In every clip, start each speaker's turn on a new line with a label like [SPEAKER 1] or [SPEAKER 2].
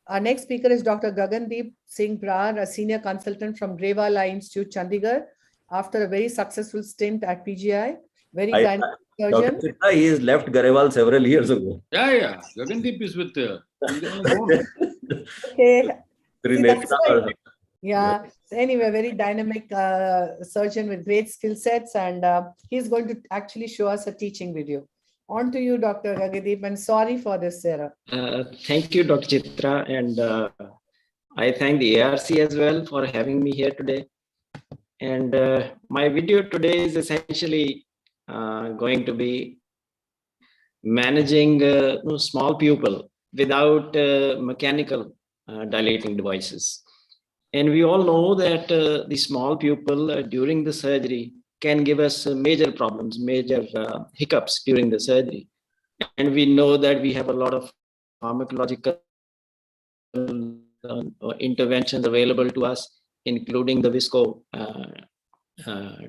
[SPEAKER 1] Our next speaker is Dr. GAGANDEEP Singh BRAR, a senior consultant from DR.BRAR Institute, Chandigarh, after a very successful stint at PGI. Very dynamic surgeon.
[SPEAKER 2] Dr. Chitra, he has left Garewal several years ago.
[SPEAKER 3] Yeah. GAGANDEEP is with
[SPEAKER 1] Okay.
[SPEAKER 2] Trinetra.
[SPEAKER 1] Yeah. So anyway, very dynamic surgeon with great skill sets, and he's going to actually show us a teaching video. On to you, Dr. GAGANDEEP, and sorry for this, Sarah.
[SPEAKER 4] Thank you, Dr. Chitra, and I thank the ARC as well for having me here today. And my video today is essentially going to be managing small pupil without mechanical dilating devices. And we all know that the small pupil during the surgery can give us major problems, major hiccups during the surgery. And we know that we have a lot of pharmacological interventions available to us, including the visco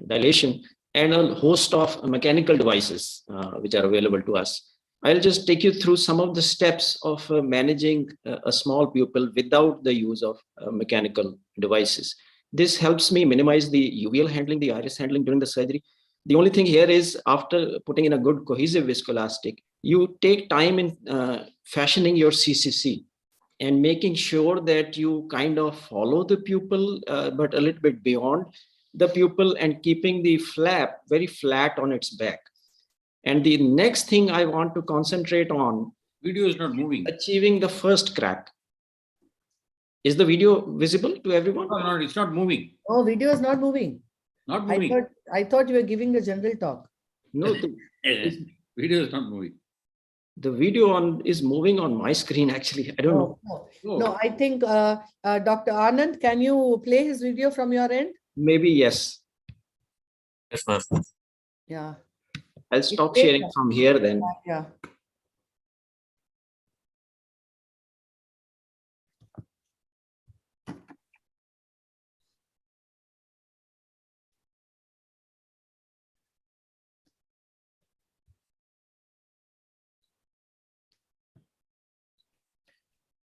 [SPEAKER 4] dilation and a host of mechanical devices which are available to us. I'll just take you through some of the steps of managing a small pupil without the use of mechanical devices. This helps me minimize the uveal handling, the iris handling during the surgery. The only thing here is, after putting in a good cohesive viscoelastic, you take time in fashioning your CCC and making sure that you kind of follow the pupil, but a little bit beyond the pupil, and keeping the flap very flat on its back. And the next thing I want to concentrate on,
[SPEAKER 3] video is not moving.
[SPEAKER 4] Achieving the first crack. Is the video visible to everyone?
[SPEAKER 3] No, it's not moving.
[SPEAKER 1] Oh, video is not moving.
[SPEAKER 3] Not moving.
[SPEAKER 1] I thought you were giving a general talk.
[SPEAKER 4] No,
[SPEAKER 3] video is not moving.
[SPEAKER 4] The video is moving on my screen, actually. I don't know.
[SPEAKER 1] No, I think Dr. Anand, can you play his video from your end?
[SPEAKER 4] Maybe yes.
[SPEAKER 2] Yes, ma'am.
[SPEAKER 1] Yeah.
[SPEAKER 4] I'll stop sharing from here then.
[SPEAKER 1] Yeah.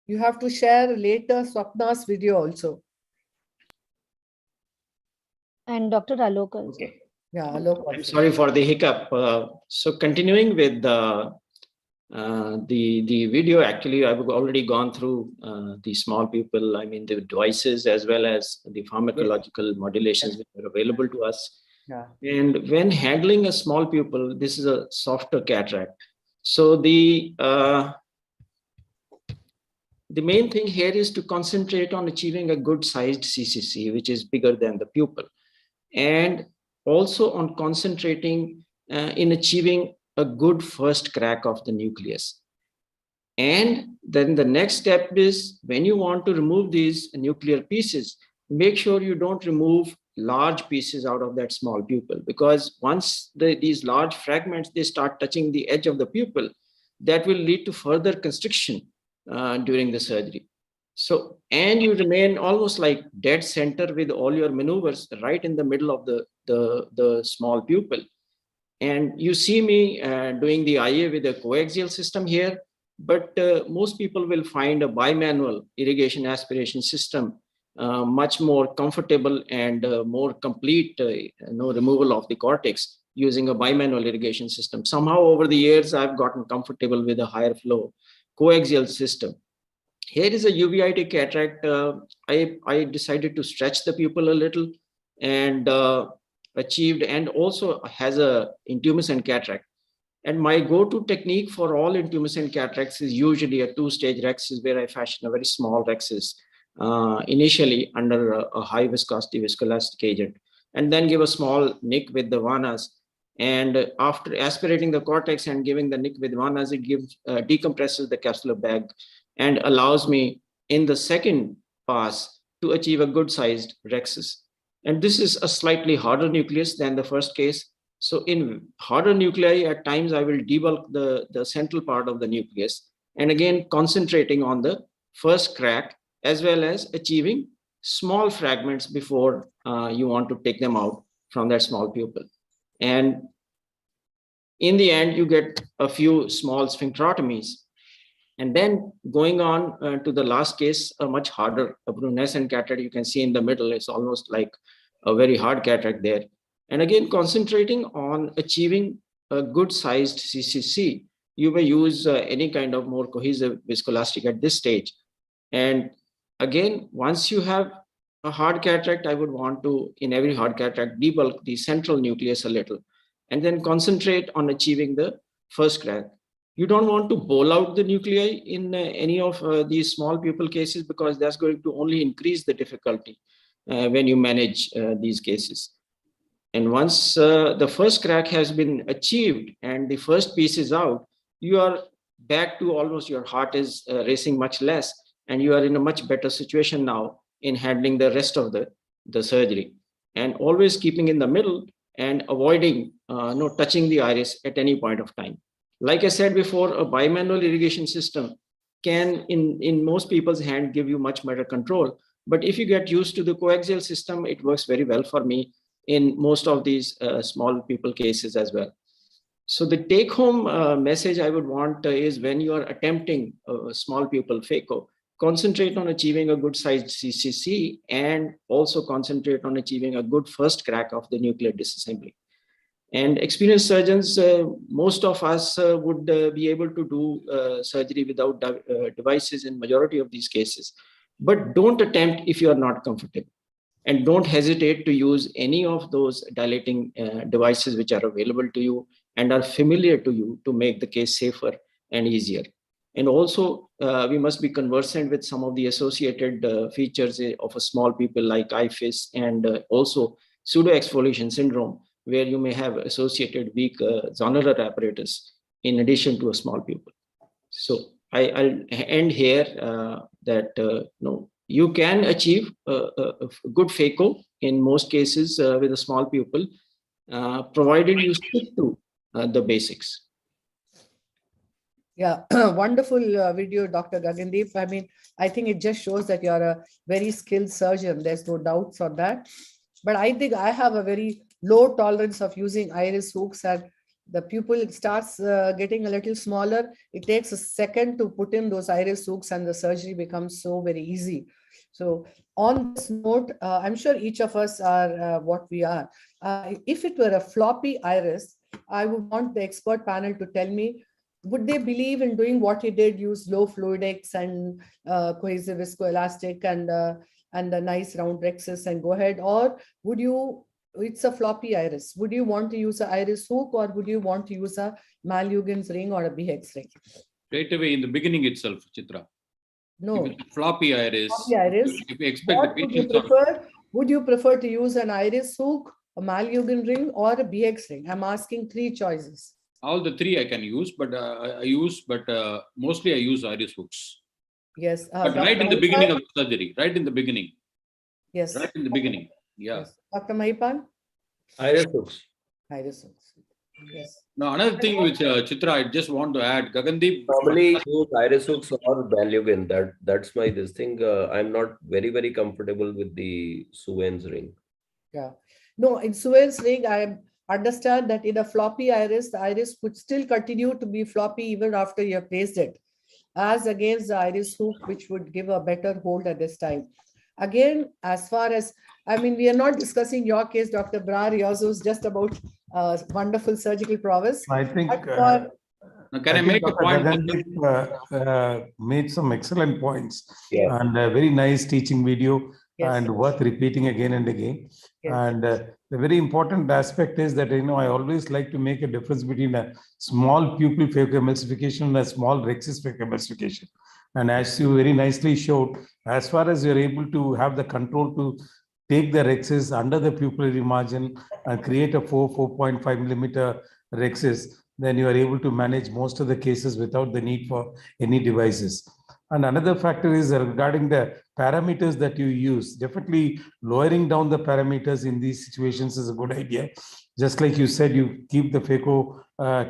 [SPEAKER 1] You have to share later Swapna's video also.
[SPEAKER 5] And Dr. Alok also.
[SPEAKER 4] Okay.
[SPEAKER 1] Yeah, Alok also.
[SPEAKER 4] I'm sorry for the hiccup. So continuing with the video, actually, I've already gone through the small pupil, the devices as well as the pharmacological modulations which are available to us.
[SPEAKER 1] Yeah.
[SPEAKER 4] And when handling a small pupil, this is a softer cataract. So the main thing here is to concentrate on achieving a good sized CCC, which is bigger than the pupil, and also on concentrating in achieving a good first crack of the nucleus. And then the next step is, when you want to remove these nuclear pieces, make sure you don't remove large pieces out of that small pupil, because once these large fragments, they start touching the edge of the pupil, that will lead to further constriction during the surgery. So, and you remain almost like dead center with all your maneuvers right in the middle of the small pupil. And you see me doing the IA with a coaxial system here, but most people will find a bimanual irrigation aspiration system much more comfortable and more complete removal of the cortex using a bimanual irrigation system. Somehow over the years, I've gotten comfortable with a higher flow coaxial system. Here is a uveitic cataract. I decided to stretch the pupil a little and achieved, and also has a intumescent cataract. And my go-to technique for all intumescent cataracts is usually a two-stage rhexis, where I fashion a very small rhexis initially under a high viscosity viscoelastic agent, and then give a small nick with the vanas. And after aspirating the cortex and giving the nick with vanas, it gives decompresses the capsular bag and allows me in the second pass to achieve a good sized rhexis. And this is a slightly harder nucleus than the first case. So in harder nuclei, at times I will debulk the central part of the nucleus, and again concentrating on the first crack, as well as achieving small fragments before you want to take them out from that small pupil. And in the end, you get a few small sphincterotomies. And then going on to the last case, a much harder brunescent cataract, you can see in the middle, it's almost like a very hard cataract there. And again, concentrating on achieving a good sized CCC, you may use any kind of more cohesive viscoelastic at this stage. And again, once you have a hard cataract, I would want to, in every hard cataract, debulk the central nucleus a little, and then concentrate on achieving the first crack. You don't want to bowl out the nuclei in any of these small pupil cases, because that's going to only increase the difficulty when you manage these cases. And once the first crack has been achieved and the first piece is out, you are back to almost, your heart is racing much less, and you are in a much better situation now in handling the rest of the surgery. And always keeping in the middle and avoiding touching the iris at any point of time. Like I said before, a bimanual irrigation system can, in most people's hand, give you much better control. But if you get used to the coaxial system, it works very well for me in most of these small pupil cases as well. So the take-home message I would want is, when you are attempting a small pupil phaco, concentrate on achieving a good sized CCC, and also concentrate on achieving a good first crack of the nuclear disassembly. And experienced surgeons, most of us would be able to do surgery without devices in majority of these cases. But don't attempt if you are not comfortable. And don't hesitate to use any of those dilating devices which are available to you and are familiar to you, to make the case safer and easier. And also, we must be conversant with some of the associated features of a small pupil, like IFIS, and also pseudo-exfoliation syndrome, where you may have associated weak zonular apparatus in addition to a small pupil. So I'll end here that you can achieve a good phaco in most cases with a small pupil, provided you stick to the basics.
[SPEAKER 1] Yeah, wonderful video, Dr. Gagandeep. I mean, I think it just shows that you're a very skilled surgeon. There's no doubts on that. But I think I have a very low tolerance of using iris hooks, and the pupil starts getting a little smaller. It takes a second to put in those iris hooks, and the surgery becomes so very easy. So on this note, I'm sure each of us are what we are. If it were a floppy iris, I would want the expert panel to tell me, would they believe in doing what he did, use low fluidics and cohesive viscoelastic and a nice round rexus and go ahead? Or would you, it's a floppy iris, would you want to use an iris hook, or would you want to use a Malugans ring or a BX ring?
[SPEAKER 3] Straight away in the beginning itself, Chitra.
[SPEAKER 1] No.
[SPEAKER 3] If it's a floppy iris, if you expect
[SPEAKER 1] What
[SPEAKER 3] the
[SPEAKER 1] would you
[SPEAKER 3] patients
[SPEAKER 1] prefer? Would you prefer to use an iris hook, a Malugan ring, or a BX ring? I'm asking three choices.
[SPEAKER 3] all the three I can use, but mostly I use iris hooks.
[SPEAKER 1] Yes.
[SPEAKER 3] But right in the beginning of the surgery, right in the beginning.
[SPEAKER 1] Yes.
[SPEAKER 3] Right in the beginning. Yeah.
[SPEAKER 1] Yes. Dr. Mahipan?
[SPEAKER 2] Iris hooks.
[SPEAKER 1] Iris hooks. Yes.
[SPEAKER 3] Now, another thing which Chitra, I just want to add, Gagandeep.
[SPEAKER 2] Normally use iris hooks or Balugan. That's my this thing. I'm not very comfortable with the Suen's ring.
[SPEAKER 1] Yeah. No, in Suen's ring, I understand that in a floppy iris, the iris would still continue to be floppy even after you have placed it, as against the iris hook, which would give a better hold at this time. Again, as far as, I mean, we are not discussing your case, Dr. BRAR. Yours was just about wonderful surgical prowess.
[SPEAKER 6] I think.
[SPEAKER 3] Can I make a point?
[SPEAKER 6] Gagandeep made some excellent points,
[SPEAKER 2] Yeah.
[SPEAKER 6] and a very nice teaching video,
[SPEAKER 1] Yes.
[SPEAKER 6] and worth repeating again and again.
[SPEAKER 1] Yes.
[SPEAKER 6] And the very important aspect is that, I always like to make a difference between a small pupil phacoemulsification and a small rexis phacoemulsification. And as you very nicely showed, as far as you're able to have the control to take the rexis under the pupillary margin and create a 4.5 millimeter rexis, then you are able to manage most of the cases without the need for any devices. And another factor is regarding the parameters that you use. Definitely lowering down the parameters in these situations is a good idea. Just like you said, you keep the phaco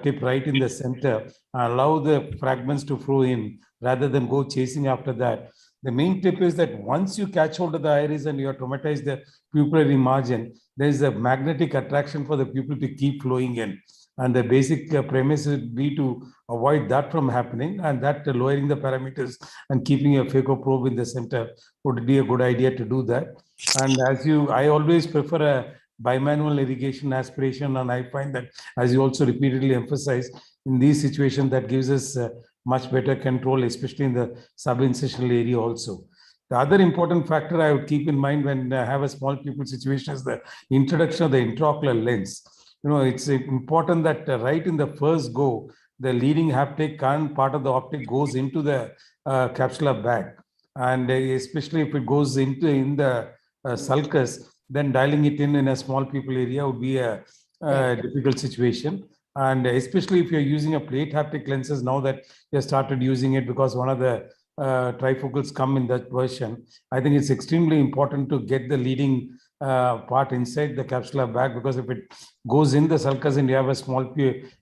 [SPEAKER 6] tip right in the center, allow the fragments to flow in rather than go chasing after that. The main tip is that once you catch hold of the iris and you have traumatized the pupillary margin, there is a magnetic attraction for the pupil to keep flowing in. And the basic premise would be to avoid that from happening, and that lowering the parameters and keeping a phaco probe in the center would be a good idea to do that. And I always prefer a bimanual irrigation aspiration, and I find that, as you also repeatedly emphasize, in these situations that gives us much better control, especially in the subincisional area also. The other important factor I would keep in mind when I have a small pupil situation is the introduction of the intraocular lens. It's important that right in the first go, the leading haptic current part of the optic goes into the capsular bag. And especially if it goes in the sulcus, then dialing it in a small pupil area would be a difficult situation. And especially if you're using a plate haptic lenses, now that you started using it because one of the trifocals come in that version, I think it's extremely important to get the leading part inside the capsular bag, because if it goes in the sulcus and you have a small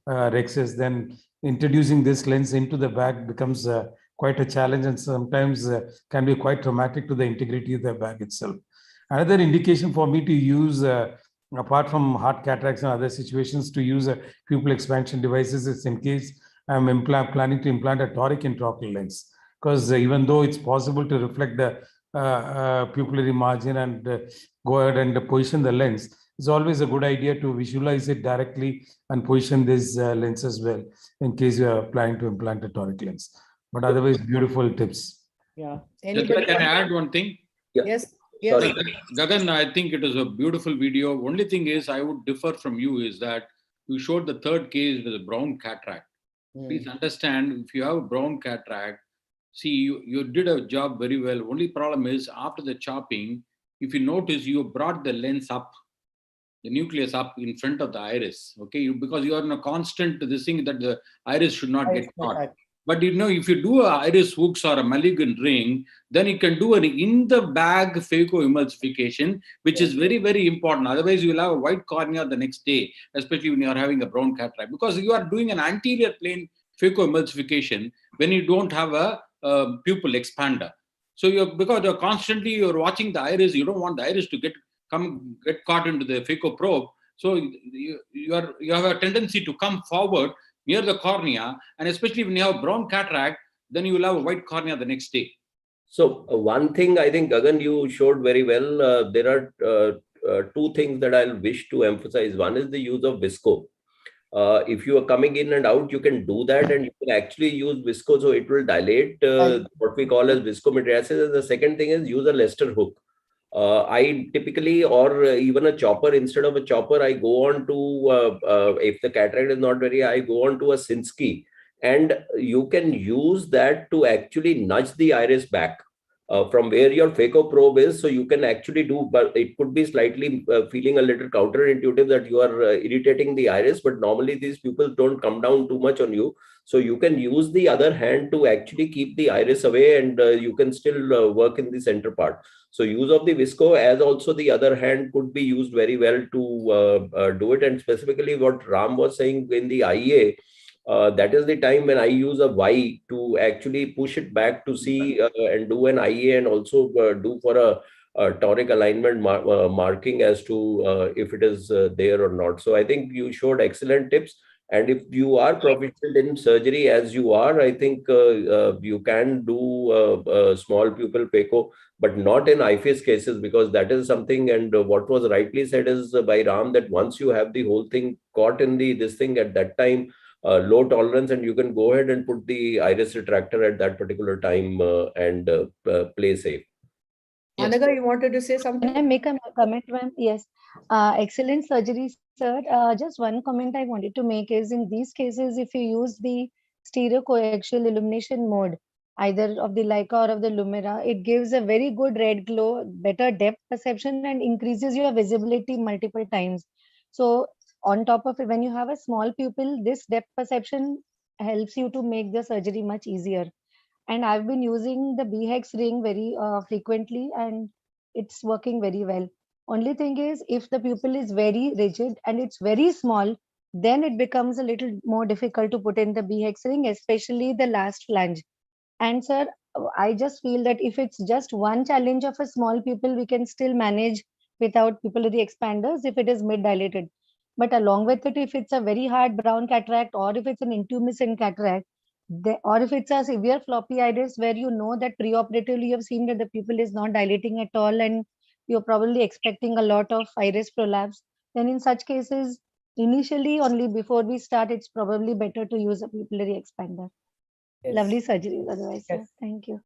[SPEAKER 6] rexus, then introducing this lens into the bag becomes quite a challenge, and sometimes can be quite traumatic to the integrity of the bag itself. Another indication for me to use, apart from heart cataracts and other situations, to use a pupil expansion devices is in case I'm planning to implant a toric intraocular lens. Because even though it's possible to reflect the pupillary margin and go ahead and position the lens, it's always a good idea to visualize it directly and position this lens as well in case you are planning to implant a toric lens. But otherwise, beautiful tips.
[SPEAKER 1] Yeah.
[SPEAKER 3] Can I add one thing?
[SPEAKER 1] Yes.
[SPEAKER 2] Sorry.
[SPEAKER 3] Gagan, I think it is a beautiful video. Only thing is, I would differ from you is that you showed the third case with a brown cataract. Please understand, if you have a brown cataract, see, you did a job very well. Only problem is, after the chopping, if you notice, you brought the lens up, the nucleus up in front of the iris, okay? Because you are in a constant this thing that the iris should not get caught. But if you do a iris hooks or a malignant ring, then you can do an in the bag phacoemulsification, which is very, very important. Otherwise, you will have a white cornea the next day, especially when you are having a brown cataract, because you are doing an anterior plane phacoemulsification when you don't have a pupil expander. So because you're watching the iris, you don't want the iris to get caught into the phaco probe. So you have a tendency to come forward near the cornea, and especially when you have brown cataract, then you will have a white cornea the next day.
[SPEAKER 2] So one thing I think, Gagan, you showed very well. There are two things that I'll wish to emphasize. One is the use of visco. If you are coming in and out, you can do that, and you can actually use visco, so it will dilate what we call as viscometriasis. And the second thing is use a Lester hook. I typically, or even a chopper, instead of a chopper, I go on to, if the cataract is not very high, I go on to a SINGH, and you can use that to actually nudge the iris back from where your phaco probe is. So you can actually do, but it could be slightly feeling a little counterintuitive that you are irritating the iris, but normally these pupils don't come down too much on you. So you can use the other hand to actually keep the iris away, and you can still work in the center part. So use of the visco, as also the other hand, could be used very well to do it. And specifically what Ram was saying in the IA, that is the time when I use a Y to actually push it back to see and do an IA, and also do for a toric alignment marking as to if it is there or not. So I think you showed excellent tips. And if you are proficient in surgery as you are, I think you can do small pupil phaco, but not in IFACE cases, because that is something, and what was rightly said is by Ram, that once you have the whole thing caught in this thing at that time, low tolerance, and you can go ahead and put the iris retractor at that particular time and play safe.
[SPEAKER 1] Yes. Anaga, you wanted to say something?
[SPEAKER 5] Can I make a comment, ma'am? Yes. Excellent surgery, sir. Just one comment I wanted to make is, in these cases, if you use the stereocoaxial illumination mode, either of the Leica or of the Lumira, it gives a very good red glow, better depth perception, and increases your visibility multiple times. So on top of it, when you have a small pupil, this depth perception helps you to make the surgery much easier. And I've been using the BHEX ring very frequently, and it's working very well. Only thing is, if the pupil is very rigid and it's very small, then it becomes a little more difficult to put in the BHEX ring, especially the last flange. And sir, I just feel that if it's just one challenge of a small pupil, we can still manage without pupillary expanders if it is mid dilated. But along with it, if it's a very hard brown cataract, or if it's an intumescent cataract, or if it's a severe floppy iris where you know that preoperatively you have seen that the pupil is not dilating at all and you're probably expecting a lot of iris prolapse, then in such cases, initially only before we start, it's probably better to use a pupillary expander.
[SPEAKER 1] Yes.
[SPEAKER 5] Lovely surgery otherwise, sir.
[SPEAKER 1] Yes.
[SPEAKER 5] Thank you.